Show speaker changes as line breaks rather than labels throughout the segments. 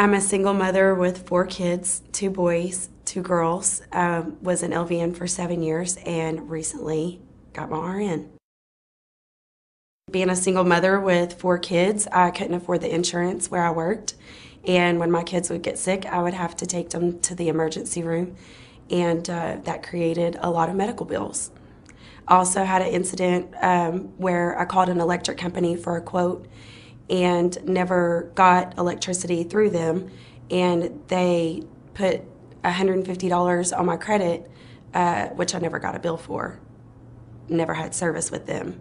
I'm a single mother with 4 kids, 2 boys, 2 girls. Was an LVN for 7 years and recently got my RN. Being a single mother with 4 kids, I couldn't afford the insurance where I worked. And when my kids would get sick, I would have to take them to the emergency room. And that created a lot of medical bills. I also had an incident where I called an electric company for a quote and never got electricity through them, and they put $150 on my credit, which I never got a bill for. Never had service with them.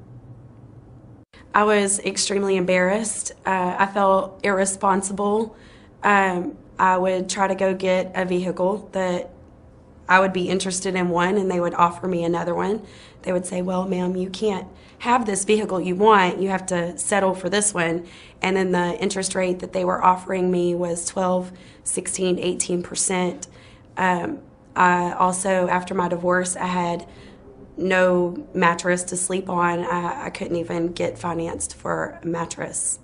I was extremely embarrassed. I felt irresponsible. I would try to go get a vehicle that I would be interested in one, and they would offer me another one. They would say, well, ma'am, you can't have this vehicle you want. You have to settle for this one. And then the interest rate that they were offering me was 12, 16, 18%. I also, after my divorce, I had no mattress to sleep on. I couldn't even get financed for a mattress.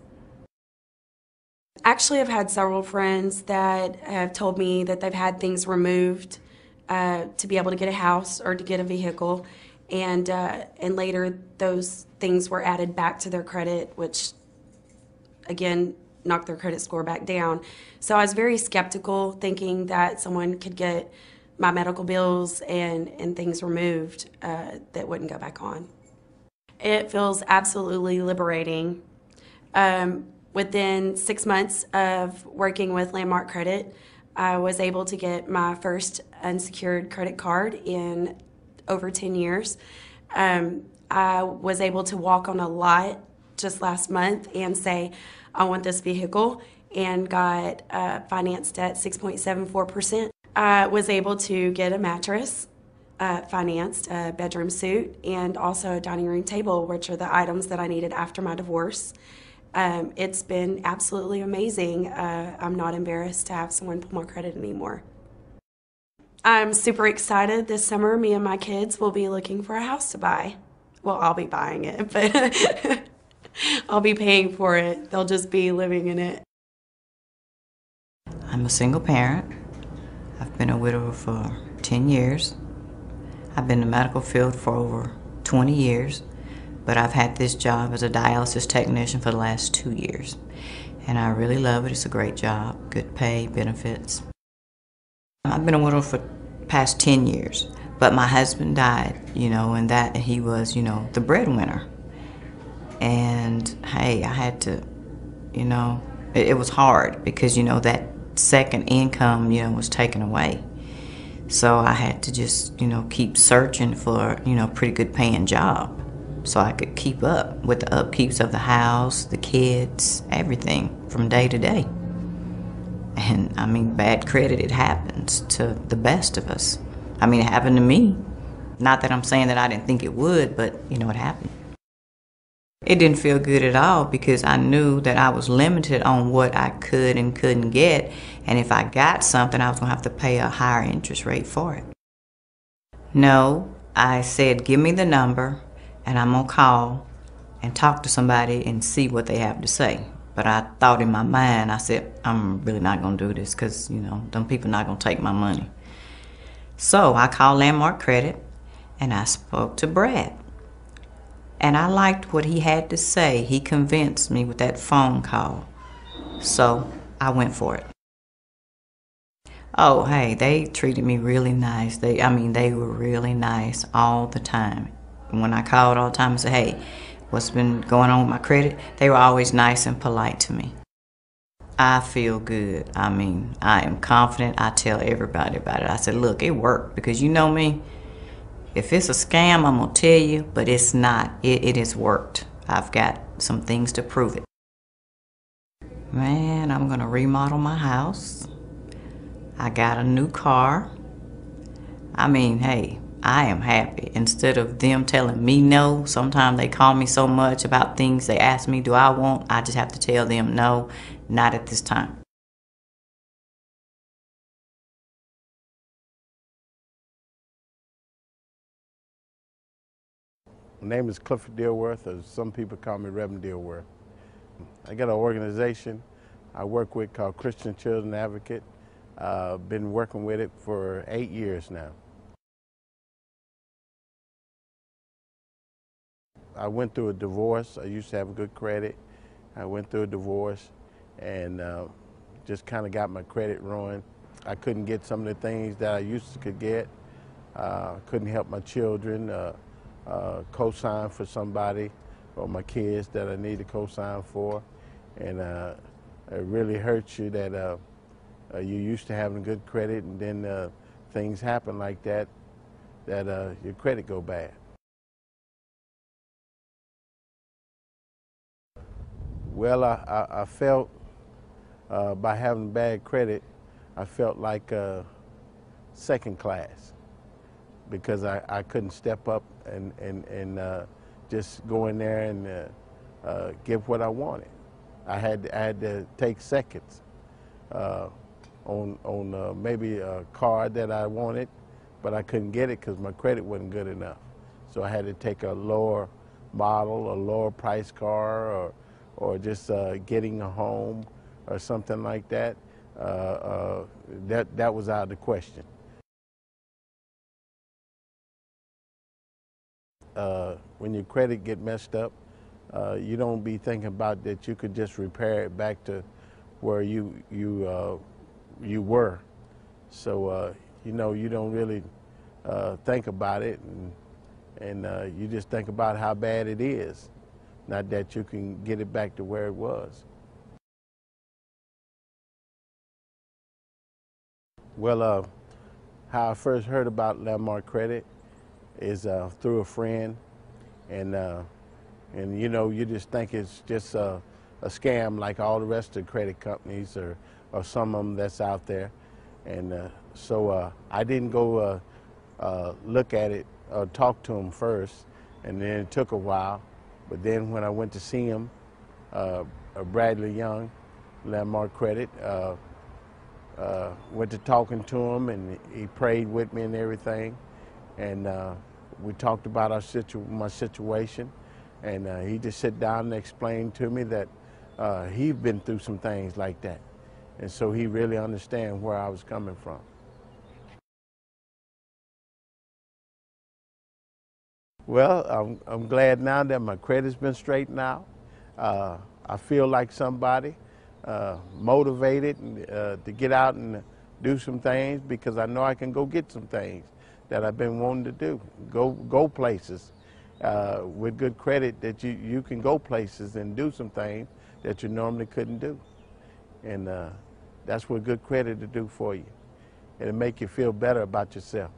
Actually, I've had several friends that have told me that they've had things removed to be able to get a house or to get a vehicle, and later those things were added back to their credit, which again knocked their credit score back down. So I was very skeptical, thinking that someone could get my medical bills and things removed that wouldn't go back on. It feels absolutely liberating. Within 6 months of working with Landmark Credit, I was able to get my first unsecured credit card in over 10 years. I was able to walk on a lot just last month and say, I want this vehicle, and got financed at 6.74%. I was able to get a mattress financed, a bedroom suite, and also a dining room table, which are the items that I needed after my divorce. It's been absolutely amazing. I'm not embarrassed to have someone pull my credit anymore. I'm super excited. This summer, me and my kids will be looking for a house to buy. Well, I'll be buying it, but I'll be paying for it. They'll just be living in it.
I'm a single parent. I've been a widower for 10 years. I've been in the medical field for over 20 years. But I've had this job as a dialysis technician for the last 2 years. And I really love it. It's a great job, good pay, benefits. I've been a widow for the past 10 years. But my husband died, and that he was, the breadwinner. And hey, I had to, it was hard because, that second income, was taken away. So I had to just, keep searching for, a pretty good paying job, so I could keep up with the upkeeps of the house, the kids, everything from day to day. And bad credit, it happens to the best of us. It happened to me. Not that I'm saying that I didn't think it would, but it happened. It didn't feel good at all because I knew that I was limited on what I could and couldn't get. And if I got something, I was gonna have to pay a higher interest rate for it. No, I said, give me the number, and I'm gonna call and talk to somebody and see what they have to say. But I thought in my mind, I said, I'm really not gonna do this because, them people not gonna take my money. So I called Landmark Credit and I spoke to Brad. And I liked what he had to say. He convinced me with that phone call. So I went for it. Oh, hey, they treated me really nice. They were really nice all the time. When I called all the time and said, hey, what's been going on with my credit? They were always nice and polite to me. I feel good. I am confident. I tell everybody about it. I said, look, it worked because you know me. If it's a scam, I'm going to tell you, but it's not. It has worked. I've got some things to prove it. Man, I'm going to remodel my house. I got a new car. Hey, I am happy. Instead of them telling me no, sometimes they call me so much about things they ask me, do I want? I just have to tell them no, not at this time.
My name is Clifford Dilworth, or some people call me Reverend Dilworth. I got an organization I work with called Christian Children Advocate. Been working with it for 8 years now. I went through a divorce. I used to have good credit. I went through a divorce and just kind of got my credit ruined. I couldn't get some of the things that I used to could get. Couldn't help my children, co-sign for somebody or my kids that I need to co-sign for. And it really hurts you that you're used to having good credit and then things happen like that, your credit go bad. Well, I felt by having bad credit, I felt like second class because I couldn't step up and just go in there and give what I wanted. I had to take seconds on maybe a car that I wanted, but I couldn't get it because my credit wasn't good enough. So I had to take a lower model, a lower price car, or just getting a home or something like that. That was out of the question. When your credit get messed up, you don't be thinking about that you could just repair it back to where you were. So you know, you don't really think about it, and you just think about how bad it is, not that you can get it back to where it was. Well, how I first heard about Landmark Credit is through a friend, and you know, you just think it's just a scam like all the rest of the credit companies or some of them that's out there. And so I didn't go look at it or talk to him first, and then it took a while. But then when I went to see him, Bradley Young, Landmark Credit, went to talking to him, and he prayed with me and everything. And we talked about my situation, and he just sat down and explained to me that he'd been through some things like that. And so he really understands where I was coming from. Well, I'm glad now that my credit's been straightened out. I feel like somebody, motivated to get out and do some things because I know I can go get some things that I've been wanting to do. Go places with good credit that you can go places and do some things that you normally couldn't do. And that's what good credit will do for you. It'll make you feel better about yourself.